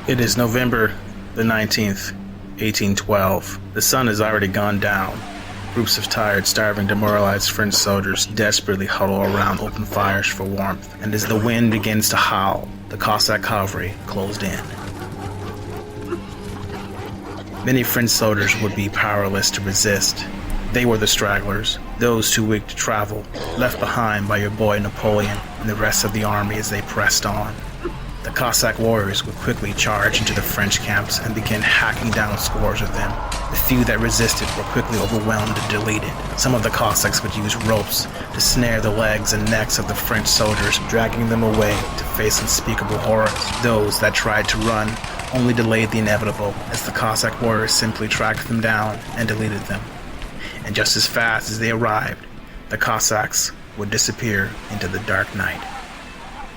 It is November the 19th, 1812. The sun has already gone down. Groups of tired, starving, demoralized French soldiers desperately huddle around open fires for warmth, and as the wind begins to howl, the Cossack cavalry closed in. Many French soldiers would be powerless to resist. They were the stragglers, those too weak to travel, left behind by your boy Napoleon and the rest of the army as they pressed on. The Cossack warriors would quickly charge into the French camps and begin hacking down scores of them. The few that resisted were quickly overwhelmed and deleted. Some of the Cossacks would use ropes to snare the legs and necks of the French soldiers, dragging them away to face unspeakable horrors. Those that tried to run only delayed the inevitable, as the Cossack warriors simply tracked them down and deleted them. And just as fast as they arrived, the Cossacks would disappear into the dark night.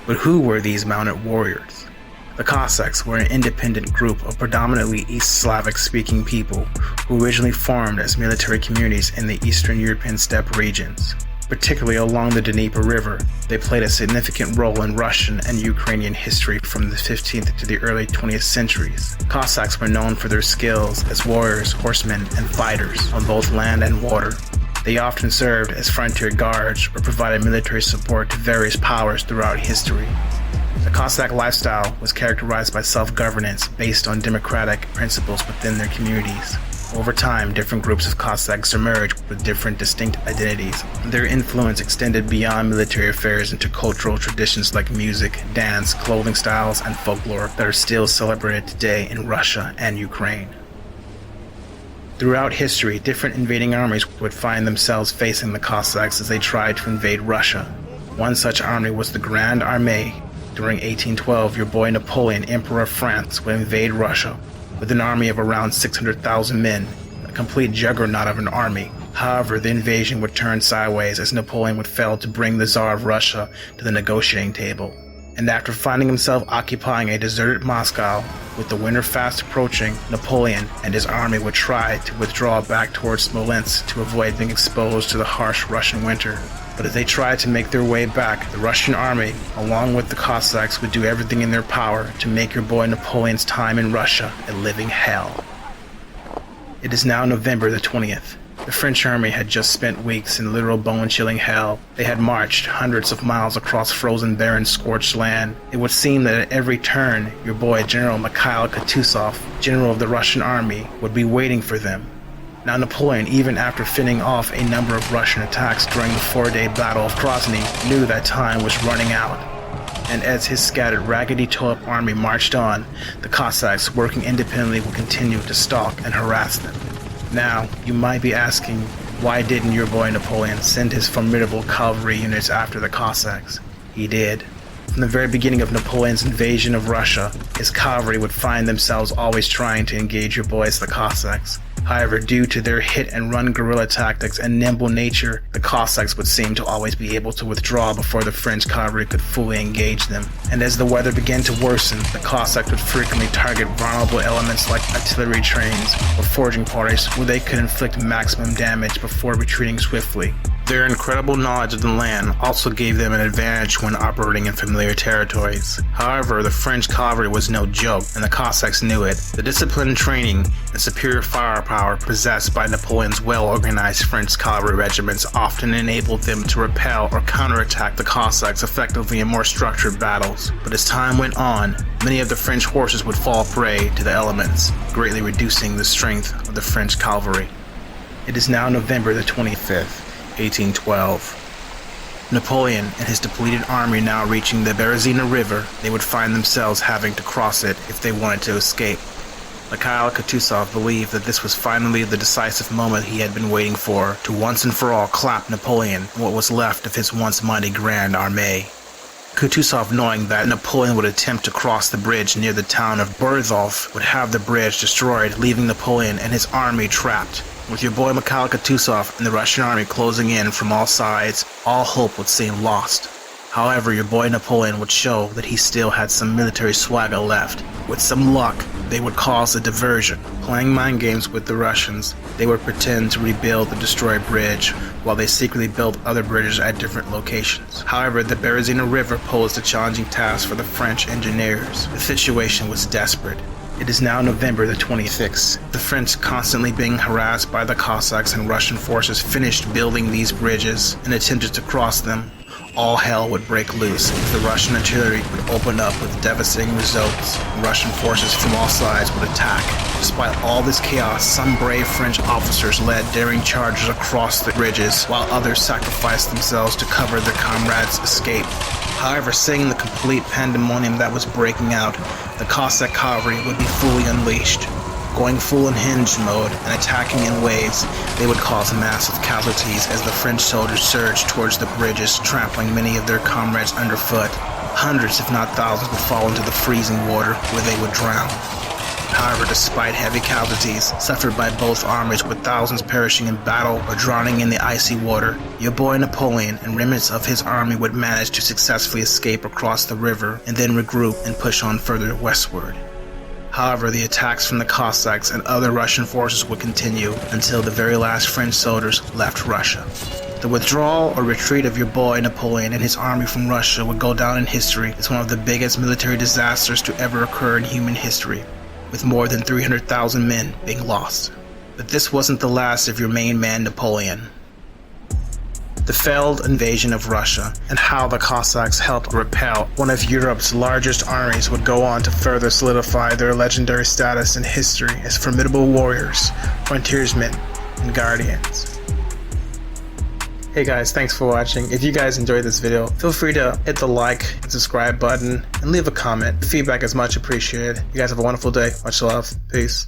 But who were these mounted warriors? The Cossacks were an independent group of predominantly East Slavic-speaking people who originally formed as military communities in the Eastern European steppe regions. Particularly along the Dnieper River, they played a significant role in Russian and Ukrainian history from the 15th to the early 20th centuries. Cossacks were known for their skills as warriors, horsemen, and fighters on both land and water. They often served as frontier guards or provided military support to various powers throughout history. The Cossack lifestyle was characterized by self-governance based on democratic principles within their communities. Over time, different groups of Cossacks emerged with different distinct identities. Their influence extended beyond military affairs into cultural traditions like music, dance, clothing styles, and folklore that are still celebrated today in Russia and Ukraine. Throughout history, different invading armies would find themselves facing the Cossacks as they tried to invade Russia. One such army was the Grande Armée. During 1812, your boy Napoleon, Emperor of France, would invade Russia with an army of around 600,000 men, a complete juggernaut of an army. However, the invasion would turn sideways as Napoleon would fail to bring the Tsar of Russia to the negotiating table. And after finding himself occupying a deserted Moscow, with the winter fast approaching, Napoleon and his army would try to withdraw back towards Smolensk to avoid being exposed to the harsh Russian winter. But as they tried to make their way back, the Russian army, along with the Cossacks, would do everything in their power to make your boy Napoleon's time in Russia a living hell. It is now November the 20th. The French army had just spent weeks in literal bone-chilling hell. They had marched hundreds of miles across frozen, barren, scorched land. It would seem that at every turn, your boy General Mikhail Kutuzov, general of the Russian army, would be waiting for them. Now Napoleon, even after fending off a number of Russian attacks during the 4-day Battle of Grozny, knew that time was running out. And as his scattered, raggedy, tore-up army marched on, the Cossacks, working independently, would continue to stalk and harass them. Now, you might be asking, why didn't your boy Napoleon send his formidable cavalry units after the Cossacks? He did. From the very beginning of Napoleon's invasion of Russia, his cavalry would find themselves always trying to engage your boys the Cossacks. However, due to their hit-and-run guerrilla tactics and nimble nature, the Cossacks would seem to always be able to withdraw before the French cavalry could fully engage them. And as the weather began to worsen, the Cossacks would frequently target vulnerable elements like artillery trains or foraging parties where they could inflict maximum damage before retreating swiftly. Their incredible knowledge of the land also gave them an advantage when operating in familiar territories. However, the French cavalry was no joke, and the Cossacks knew it. The discipline and training and superior firepower possessed by Napoleon's well-organized French cavalry regiments often enabled them to repel or counterattack the Cossacks effectively in more structured battles. But as time went on, many of the French horses would fall prey to the elements, greatly reducing the strength of the French cavalry. It is now November the 25th. 1812. Napoleon and his depleted army now reaching the Barazina River, they would find themselves having to cross it if they wanted to escape. Mikhail Kutuzov believed that this was finally the decisive moment he had been waiting for, to once and for all clap Napoleon and what was left of his once mighty Grande Armée. Kutuzov, knowing that Napoleon would attempt to cross the bridge near the town of Berezina, would have the bridge destroyed, leaving Napoleon and his army trapped. With your boy Mikhail Kutuzov and the Russian army closing in from all sides, all hope would seem lost. However, your boy Napoleon would show that he still had some military swagger left. With some luck, they would cause a diversion. Playing mind games with the Russians, they would pretend to rebuild the destroyed bridge while they secretly built other bridges at different locations. However, the Barazina River posed a challenging task for the French engineers. The situation was desperate. It is now November the 26th. The French, constantly being harassed by the Cossacks and Russian forces, finished building these bridges and attempted to cross them. All hell would break loose if the Russian artillery would open up with devastating results. Russian forces from all sides would attack. Despite all this chaos, some brave French officers led daring charges across the bridges, while others sacrificed themselves to cover their comrades' escape. However, seeing the complete pandemonium that was breaking out, the Cossack cavalry would be fully unleashed. Going full unhinged mode and attacking in waves, they would cause massive casualties as the French soldiers surged towards the bridges, trampling many of their comrades underfoot. Hundreds, if not thousands, would fall into the freezing water where they would drown. However, despite heavy casualties suffered by both armies, with thousands perishing in battle or drowning in the icy water, your boy Napoleon and remnants of his army would manage to successfully escape across the river and then regroup and push on further westward. However, the attacks from the Cossacks and other Russian forces would continue until the very last French soldiers left Russia. The withdrawal or retreat of your boy Napoleon and his army from Russia would go down in history as one of the biggest military disasters to ever occur in human history, with more than 300,000 men being lost. But this wasn't the last of your main man Napoleon. The failed invasion of Russia and how the Cossacks helped repel one of Europe's largest armies would go on to further solidify their legendary status in history as formidable warriors, frontiersmen, and guardians. Hey guys, thanks for watching. If you guys enjoyed this video, feel free to hit the like and subscribe button and leave a comment. The feedback is much appreciated. You guys have a wonderful day. Much love. Peace.